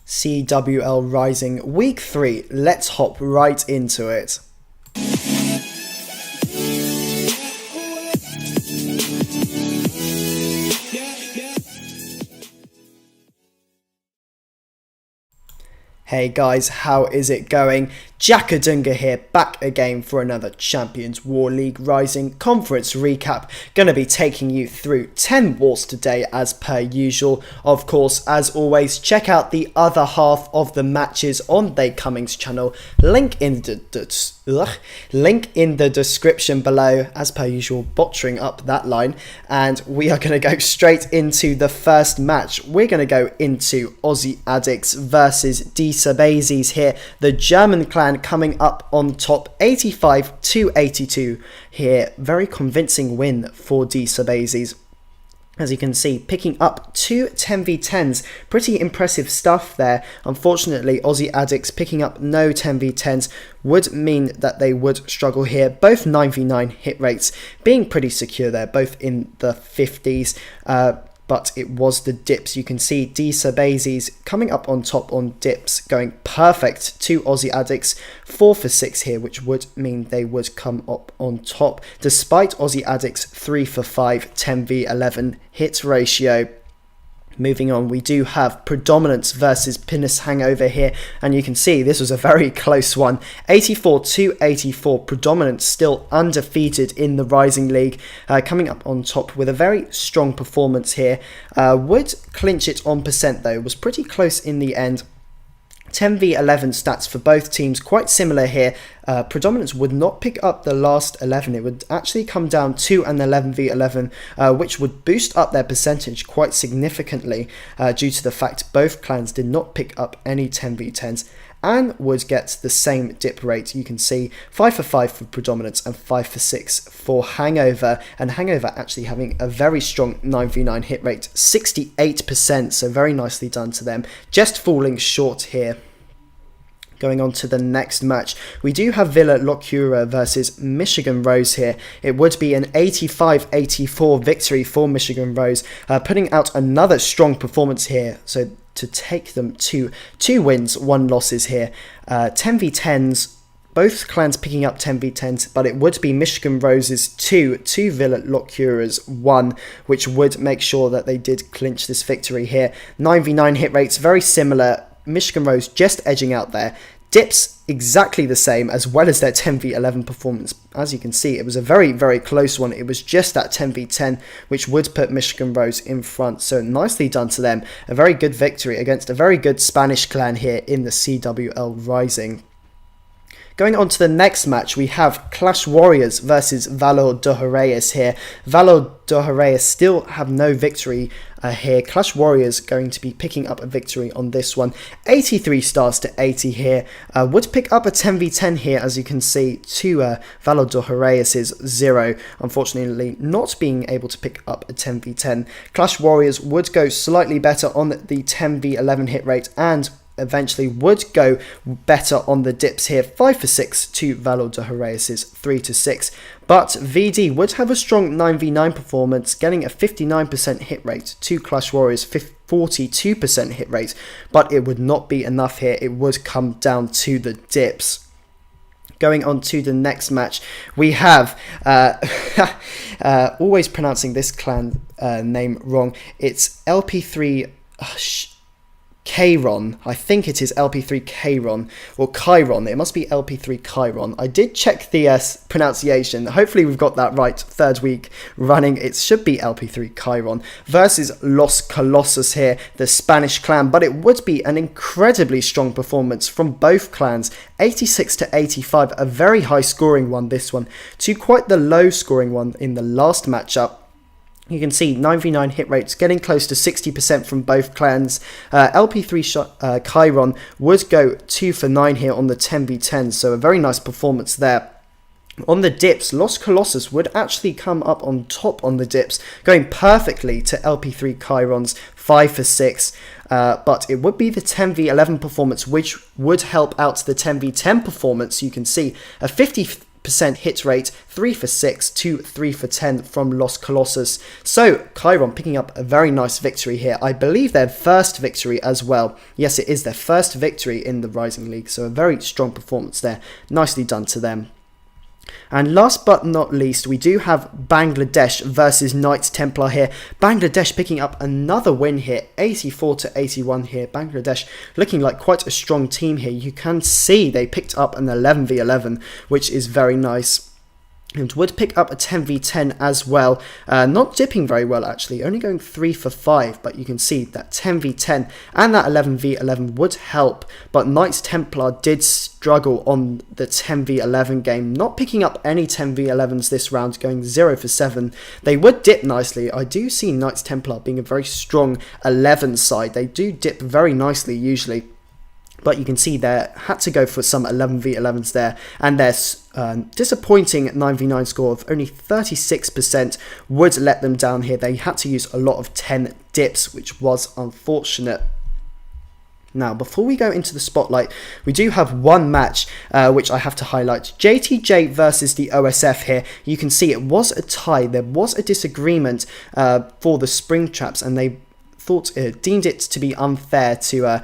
CWL Rising Week 3. Let's hop right into it. Hey guys, how is it going? Jackadunga here, back again for another Champions War League Rising Conference recap. Gonna be taking you through 10 wars today as per usual. Of course, as always, check out the other half of the matches on They Cummings channel. Link in the description below, as per usual, botching up that line. And we are gonna go straight into the first match. We're gonna go into Aussie Addicts versus Divisonal here. The German clan coming up on top, 85-82 here. Very convincing win for Divisonal. As you can see, picking up two 10v10s. Pretty impressive stuff there. Unfortunately, Aussie Addicts picking up no 10v10s would mean that they would struggle here. Both 9v9 hit rates being pretty secure there, both in the 50s. But it was the dips. You can see Divisonal coming up on top on dips, going perfect to Aussie Addicts, 4 for 6 here, which would mean they would come up on top, despite Aussie Addicts 3 for 5, 10v11 hit ratio. Moving on, we do have Predominance versus Pinus Hangover here, and you can see this was a very close one. 84-84, Predominance still undefeated in the Rising League, coming up on top with a very strong performance here. Would clinch it on percent though, was pretty close in the end. 10v11 stats for both teams quite similar here. Predominance would not pick up the last 11. It would actually come down to an 11v11, which would boost up their percentage quite significantly due to the fact both clans did not pick up any 10v10s and would get the same dip rate. You can see 5 for 5 for Predominance and 5 for 6 for Hangover, and Hangover actually having a very strong 9v9 hit rate, 68%, so very nicely done to them. Just falling short here. Going on to the next match, we do have UKWA versus Michigan Rose here. It would be an 85-84 victory for Michigan Rose, putting out another strong performance here. So to take them to 2 wins, 1 losses here. 10v10s, both clans picking up 10v10s, but it would be Michigan Rose's 2 to UKWA's 1, which would make sure that they did clinch this victory here. 9v9 hit rates, very similar. Michigan Rose just edging out there. Dips exactly the same, as well as their 10v11 performance. As you can see, it was a very, very close one. It was just that 10v10 which would put Michigan Rose in front. So nicely done to them. A very good victory against a very good Spanish clan here in the CWL Rising. Going on to the next match, we have Clash Warriors versus Valor de Reyes here. Valor de Reyes still have no victory here. Clash Warriors going to be picking up a victory on this one. 83 stars to 80 here. Would pick up a 10v10 here, as you can see, to Valor de Reyes' 0. Unfortunately, not being able to pick up a 10v10. Clash Warriors would go slightly better on the 10v11 hit rate and eventually would go better on the dips here. 5 for 6 to Valor de Reyes' 3 to 6. But VD would have a strong 9v9 performance, getting a 59% hit rate to Clash Warriors' 42% hit rate. But it would not be enough here. It would come down to the dips. Going on to the next match, we have, always pronouncing this clan name wrong, it's LP3... Chiron. I think it is LP3 Chiron or Chiron. It must be LP3 Chiron. I did check the pronunciation. Hopefully we've got that right. 3rd week running. It should be LP3 Chiron versus Los Colossus here, the Spanish clan. But it would be an incredibly strong performance from both clans. 86-85, a very high scoring one, this one, to quite the low scoring one in the last matchup. You can see 9v9 hit rates getting close to 60% from both clans. LP3 Chiron would go 2 for 9 here on the 10v10, so a very nice performance there. On the dips, Los Colossus would actually come up on top on the dips, going perfectly to LP3 Chiron's 5 for 6. But it would be the 10v11 performance which would help out the 10v10 performance. You can see a 50% 100% hit rate, 3 for 6 to 3 for 10 from Los Colossus. So Chiron picking up a very nice victory here. I believe their first victory as well. Yes, it is their first victory in the Rising League, so a very strong performance there. Nicely done to them. And last but not least, we do have Bangladesh versus Knights Templar here. Bangladesh picking up another win here, 84 to 81 here. Bangladesh looking like quite a strong team here. You can see they picked up an 11v11, which is very nice. And would pick up a 10v10 as well, not dipping very well actually, only going 3 for 5, but you can see that 10v10 and that 11v11 would help, but Knights Templar did struggle on the 10v11 game, not picking up any 10v11s this round, going 0 for 7. They would dip nicely. I do see Knights Templar being a very strong 11 side. They do dip very nicely usually. But you can see they had to go for some 11v11s there, and their disappointing 9v9 score of only 36% would let them down here. They had to use a lot of 10 dips, which was unfortunate. Now, before we go into the spotlight, we do have one match which I have to highlight. JTJ versus the OSF here. You can see it was a tie. There was a disagreement for the spring traps, and they deemed it to be unfair to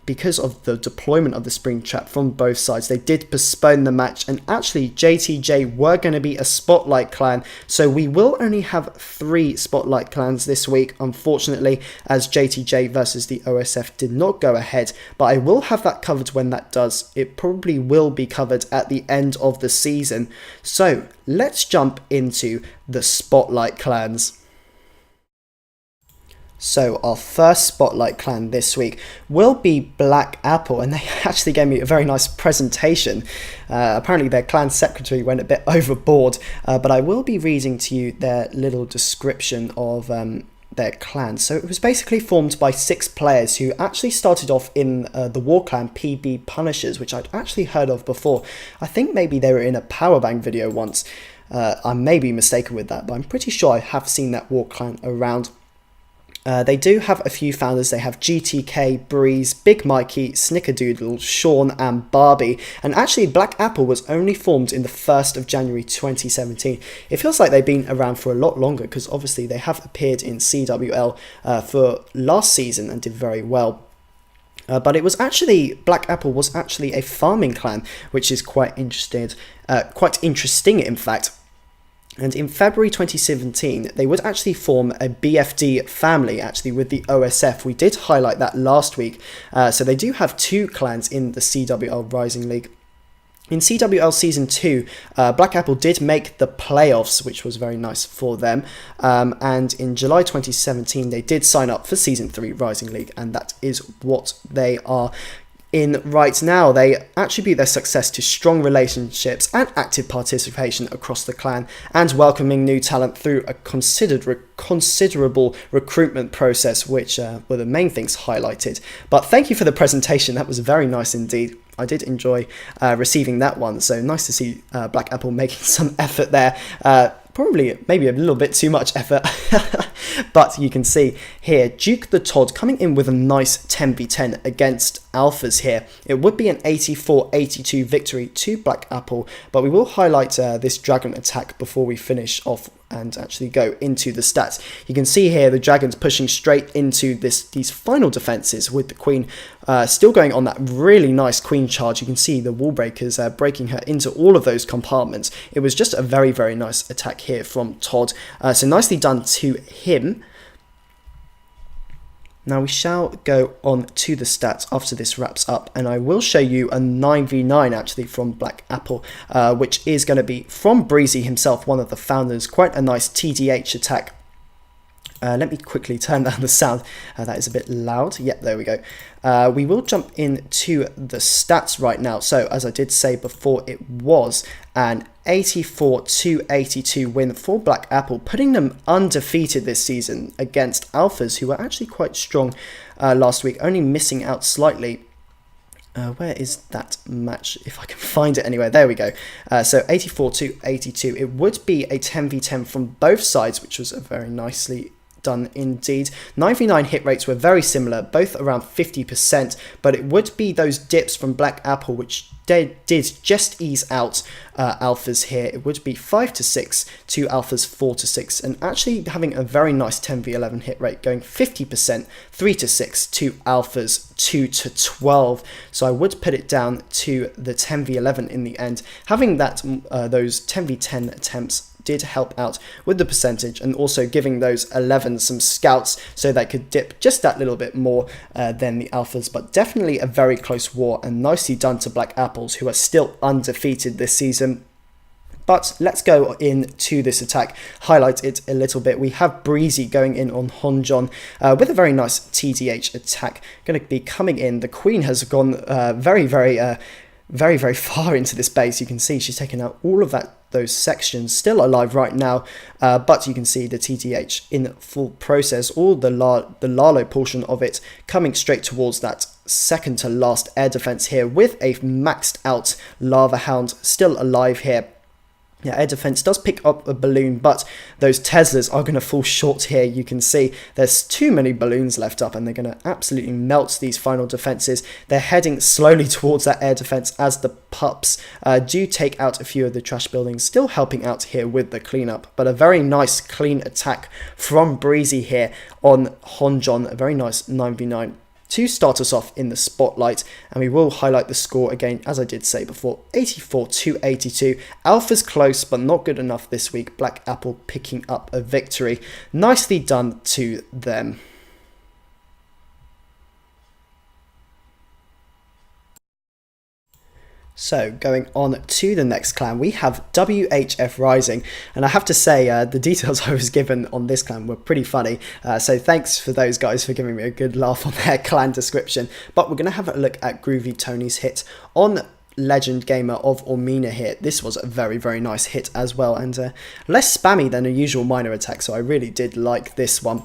because of the deployment of the spring trap from both sides. They did postpone the match, and actually JTJ were going to be a spotlight clan, so we will only have 3 spotlight clans this week, unfortunately, as JTJ versus the OSF did not go ahead, but I will have that covered when that does. It probably will be covered at the end of the season. So let's jump into the spotlight clans. So our first spotlight clan this week will be Black Apple, and they actually gave me a very nice presentation. Apparently their clan secretary went a bit overboard, but I will be reading to you their little description of their clan. So it was basically formed by 6 players who actually started off in the war clan PB Punishers, which I'd actually heard of before. I think maybe they were in a Powerbang video once. I may be mistaken with that, but I'm pretty sure I have seen that war clan around. They do have a few founders. They have GTK, Breeze, Big Mikey, Snickerdoodle, Sean and Barbie. And actually Black Apple was only formed in the 1st of January 2017. It feels like they've been around for a lot longer, because obviously they have appeared in CWL for last season and did very well. But it was actually, Black Apple was actually a farming clan, which is quite interesting in fact. And in February 2017, they would actually form a BFD family, actually, with the OSF. We did highlight that last week. So they do have 2 clans in the CWL Rising League. In CWL Season 2, Black Apple did make the playoffs, which was very nice for them. And in July 2017, they did sign up for Season 3 Rising League, and that is what they are in right now. They attribute their success to strong relationships and active participation across the clan, and welcoming new talent through a considerable recruitment process, which were the main things highlighted. But thank you for the presentation. That was very nice indeed. I did enjoy receiving that one, so nice to see Black Apple making some effort there. Probably maybe a little bit too much effort, but you can see here Duke the Todd coming in with a nice 10v10 against Alphas here. It would be an 84-82 victory to Black Apple, but we will highlight this dragon attack before we finish off and actually go into the stats. You can see here the dragons pushing straight into these final defenses, with the queen still going on that really nice queen charge. You can see the wall breakers breaking her into all of those compartments. It was just a very, very nice attack here from Todd. So nicely done to him. Now we shall go on to the stats after this wraps up, and I will show you a 9v9 actually from Black Apple, which is going to be from Breezy himself, one of the founders. Quite a nice TDH attack. Let me quickly turn down the sound. That is a bit loud. Yep, there we go. We will jump into the stats right now. So, as I did say before, it was an 84-82 win for Black Apple, putting them undefeated this season against Alphas, who were actually quite strong last week, only missing out slightly. Where is that match? If I can find it anywhere. There we go. So 84-82. It would be a 10v10 from both sides, which was a very nicely done indeed. 9v9 hit rates were very similar, both around 50%, but it would be those dips from Black Apple which did just ease out alphas here. It would be 5 to 6 to alphas 4 to 6, and actually having a very nice 10v11 hit rate, going 50%, 3 to 6 to alphas 2 to 12. So I would put it down to the 10v11 in the end. Having that those 10v10 attempts did help out with the percentage, and also giving those 11 some scouts so they could dip just that little bit more than the alphas. But definitely a very close war, and nicely done to Black Apples, who are still undefeated this season. But let's go into this attack, highlight it a little bit. We have Breezy going in on Honjon with a very nice TDH attack. Going to be coming in. The Queen has gone very far into this base. You can see she's taken out all of those sections, still alive right now, but you can see the TDH in full process, all the Lalo portion of it coming straight towards that second to last air defense here, with a maxed out Lava Hound still alive here. Yeah, air defense does pick up a balloon, but those Teslas are going to fall short here. You can see there's too many balloons left up, and they're going to absolutely melt these final defenses. They're heading slowly towards that air defense as the pups do take out a few of the trash buildings, still helping out here with the cleanup. But a very nice clean attack from Breezy here on Honjon, a very nice 9v9 to start us off in the spotlight. And we will highlight the score again, as I did say before, 84 to 82. Alpha's close, but not good enough this week. Black Apple picking up a victory. Nicely done to them. So, going on to the next clan, we have WHF Rising, and I have to say the details I was given on this clan were pretty funny, so thanks for those guys for giving me a good laugh on their clan description. But we're going to have a look at Groovy Tony's hit on Legend Gamer of Ormina here. This was a very nice hit as well, and less spammy than a usual minor attack, so I really did like this one.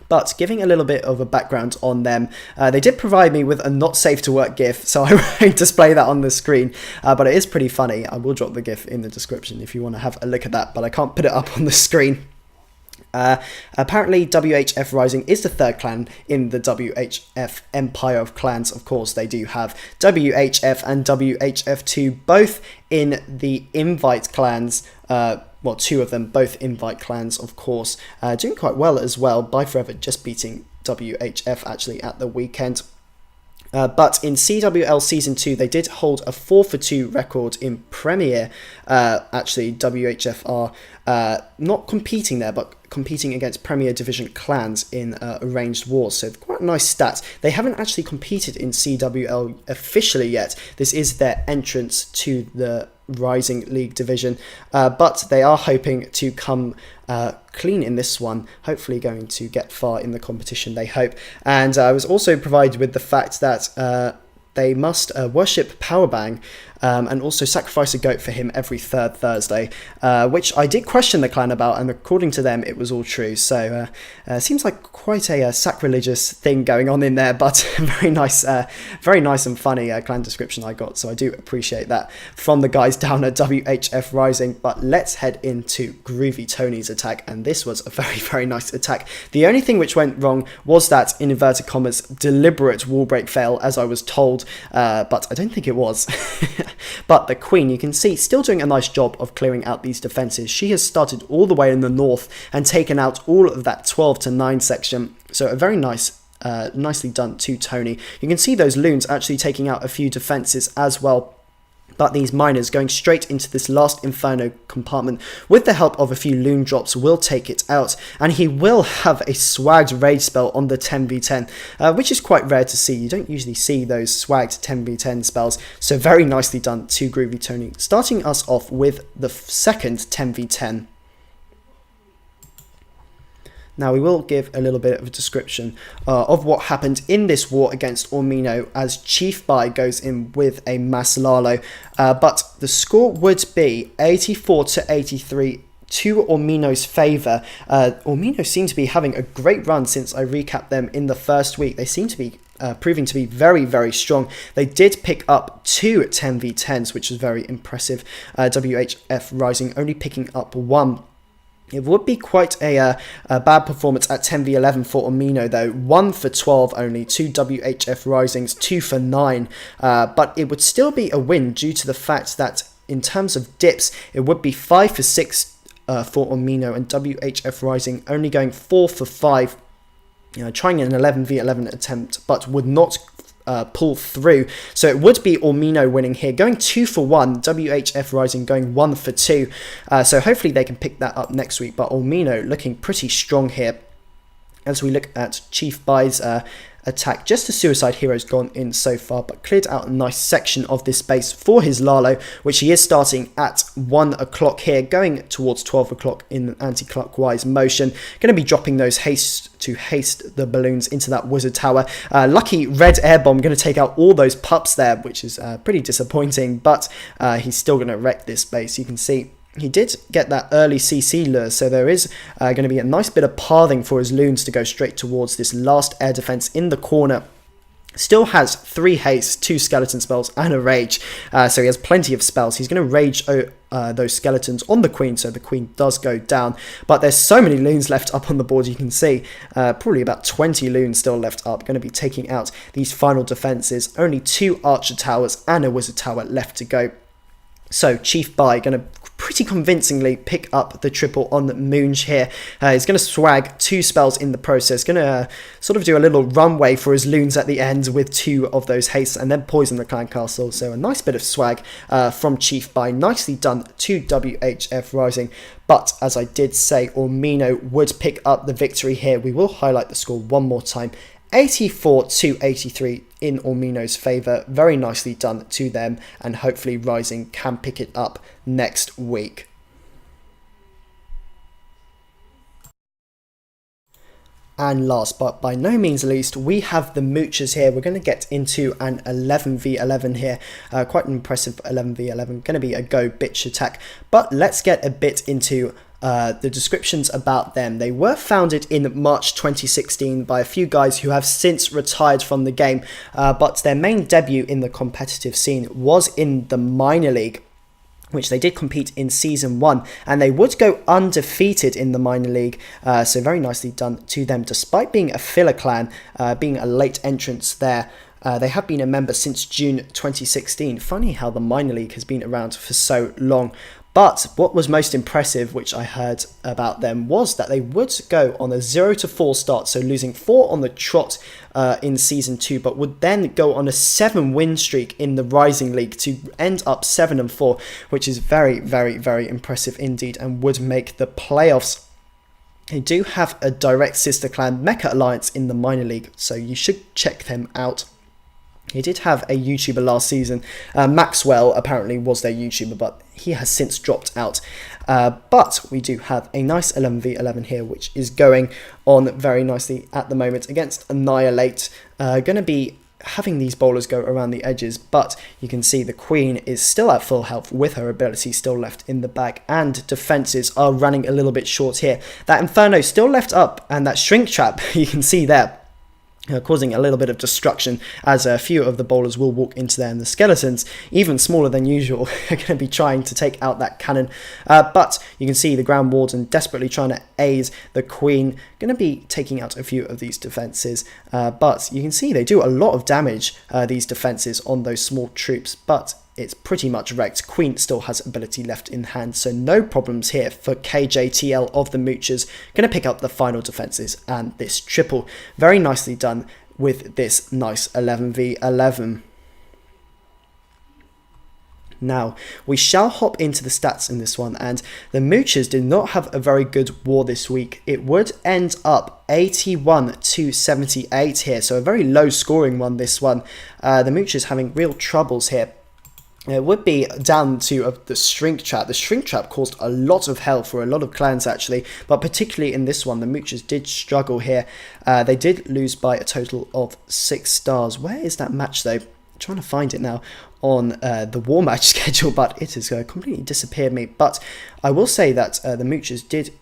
But giving a little bit of a background on them, they did provide me with a not safe to work GIF, so I won't display that on the screen, but it is pretty funny. I will drop the GIF in the description if you want to have a look at that, but I can't put it up on the screen. Apparently WHF Rising is the third clan in the WHF Empire of Clans. Of course, they do have WHF and WHF2 both in the invite clans. Well, two of them, both invite clans, of course, doing quite well as well. By Forever just beating WHF actually at the weekend. But in CWL Season 2, they did hold a 4-for-2 record in Premier. Actually, WHF are not competing there, but competing against Premier Division clans in arranged wars. So quite a nice stat. They haven't actually competed in CWL officially yet. This is their entrance to the Rising League division, but they are hoping to come clean in this one, hopefully going to get far in the competition, they hope. And I was also provided with the fact that they must worship Powerbang and also sacrifice a goat for him every third Thursday, which I did question the clan about, and according to them it was all true. So seems like quite a sacrilegious thing going on in there, but very nice and funny clan description I got, so I do appreciate that from the guys down at WHF Rising. But let's head into Groovy Tony's attack, and this was a very nice attack. The only thing which went wrong was that, in inverted commas, deliberate wall break fail, as I was told, but I don't think it was. But the Queen, you can see, still doing a nice job of clearing out these defences. She has started all the way in the north and taken out all of that 12 to 9 section. So a very nice, nicely done to Tony. You can see those loons actually taking out a few defences as well. But these miners going straight into this last Inferno compartment with the help of a few loon drops will take it out. And he will have a swagged rage spell on the 10v10, which is quite rare to see. You don't usually see those swagged 10v10 spells. So very nicely done to Groovy Tony, starting us off with the second 10v10. Now we will give a little bit of a description of what happened in this war against Ormino, as Chief Bai goes in with a mass Lalo, but the score would be 84 to 83 to Ormino's favour. Ormino seem to be having a great run since I recapped them in the first week. They seem to be proving to be very strong. They did pick up 2 10v10s, which is very impressive. WHF Rising only picking up 1. It would be quite a bad performance at 10v11 for Omino though. 1 for 12 only, 2 WHF Risings, 2 for 9. But it would still be a win due to the fact that in terms of dips, it would be 5 for 6 for Omino, and WHF Rising only going 4 for 5. Trying an 11v11 attempt, but would not pull through. So it would be Omino winning here, going 2 for 1, WHF Rising going 1 for 2. So hopefully they can pick that up next week, but Omino looking pretty strong here. As we look at Chief Bai's attack, just the Suicide Hero's gone in so far, but cleared out a nice section of this base for his Lalo, which he is starting at 1 o'clock here, going towards 12 o'clock in an anti-clockwise motion. Going to be dropping those haste to haste the balloons into that Wizard Tower. Lucky Red Air Bomb going to take out all those pups there, which is pretty disappointing, but he's still going to wreck this base. You can see he did get that early CC lure, so there is going to be a nice bit of pathing for his loons to go straight towards this last air defense in the corner. Still has 3 haste, 2 skeleton spells, and a rage, so he has plenty of spells. He's going to rage those skeletons on the queen, so the queen does go down. But there's so many loons left up on the board, you can see. Probably about 20 loons still left up, going to be taking out these final defenses. Only 2 archer towers and a wizard tower left to go. So Chief Bai going to pretty convincingly pick up the triple on Moonge here. He's going to swag 2 spells in the process. Going to sort of do a little runway for his loons at the end with 2 of those hastes, and then poison the clan castle. So a nice bit of swag from Chief Bai. Nicely done to WHF Rising. But as I did say, Omino would pick up the victory here. We will highlight the score one more time. 84 to 83 in Omino's favour. Very nicely done to them, and hopefully Rising can pick it up next week. And last but by no means least, we have the Moochers here. We're going to get into an 11v11 here. Quite an impressive 11v11. Going to be a go bitch attack. But let's get a bit into the descriptions about them. They were founded in March 2016 by a few guys who have since retired from the game, but their main debut in the competitive scene was in the minor league, which they did compete in season 1, and they would go undefeated in the minor league, so very nicely done to them. Despite being a filler clan, being a late entrance there, they have been a member since June 2016. Funny how the minor league has been around for so long. But what was most impressive, which I heard about them, was that they would go on a 0-4 start, so losing 4 on the trot in Season 2, but would then go on a 7-win streak in the Rising League to end up 7-4, which is very, very, very impressive indeed, and would make the playoffs. They do have a direct sister clan, Mecha Alliance, in the minor league, so you should check them out. He did have a YouTuber last season. Maxwell apparently was their YouTuber, but he has since dropped out. But we do have a nice 11v11 here, which is going on very nicely at the moment against Annihilate. Going to be having these bowlers go around the edges, but you can see the Queen is still at full health with her ability still left in the bag, and defenses are running a little bit short here. That Inferno still left up, and that Shrink Trap you can see there, causing a little bit of destruction, as a few of the bowlers will walk into there, and the skeletons, even smaller than usual, are going to be trying to take out that cannon. But you can see the Grand Warden desperately trying to aid the Queen, going to be taking out a few of these defences. But you can see they do a lot of damage, these defences, on those small troops, but it's pretty much wrecked. Queen still has ability left in hand, so no problems here for KJTL of the Moochers. Going to pick up the final defences and this triple. Very nicely done with this nice 11v11. Now, we shall hop into the stats in this one, and the Moochers did not have a very good war this week. It would end up 81 to 78 here, so a very low scoring one this one. The Moochers having real troubles here. It would be down to the Shrink Trap. The Shrink Trap caused a lot of hell for a lot of clans actually, but particularly in this one, the Moochers did struggle here. They did lose by a total of 6 stars. Where is that match though? I'm trying to find it now on the war match schedule, but it has completely disappeared me. But I will say that the Moochers did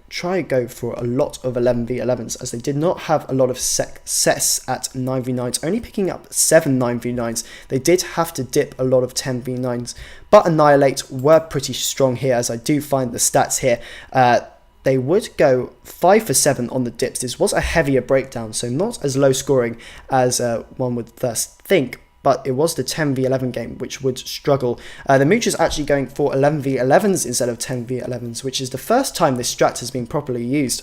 try go for a lot of 11v11s, as they did not have a lot of success at 9v9s, only picking up 7 9v9s. They did have to dip a lot of 10v9s, but Annihilate were pretty strong here, as I do find the stats here. they would go 5 for 7 on the dips. This was a heavier breakdown, so not as low scoring as one would first think, but it was the 10v11 game which would struggle. The Moochers actually going for 11v11s instead of 10v11s, which is the first time this strat has been properly used.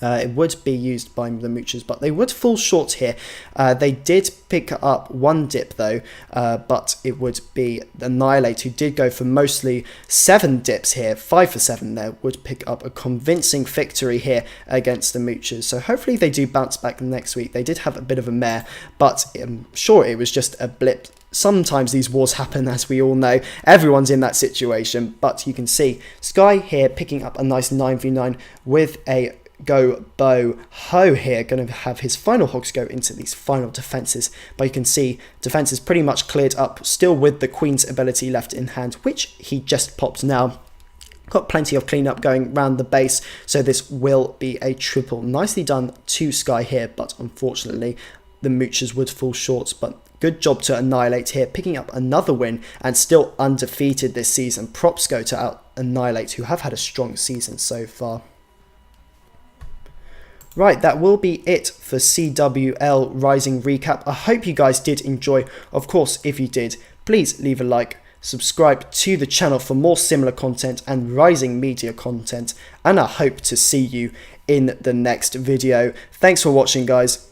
It would be used by the Moochers, but they would fall short here. They did pick up one dip though, but it would be Annihilate, who did go for mostly 7 dips here. 5 for 7 there, would pick up a convincing victory here against the Moochers. So hopefully they do bounce back next week. They did have a bit of a mare, but I'm sure it was just a blip. Sometimes these wars happen, as we all know. Everyone's in that situation, but you can see Sky here picking up a nice 9v9 with a Go Bo Ho here, going to have his final hogs go into these final defences, but you can see defence is pretty much cleared up, still with the Queen's ability left in hand, which he just popped now. Got plenty of cleanup going around the base, so this will be a triple. Nicely done to Sky here, but unfortunately the Moochers would fall short, but good job to Annihilate here, picking up another win and still undefeated this season. Props go to out Annihilate, who have had a strong season so far. Right, that will be it for CWL Rising Recap. I hope you guys did enjoy. Of course, if you did, please leave a like, subscribe to the channel for more similar content and Rising Media content, and I hope to see you in the next video. Thanks for watching, guys.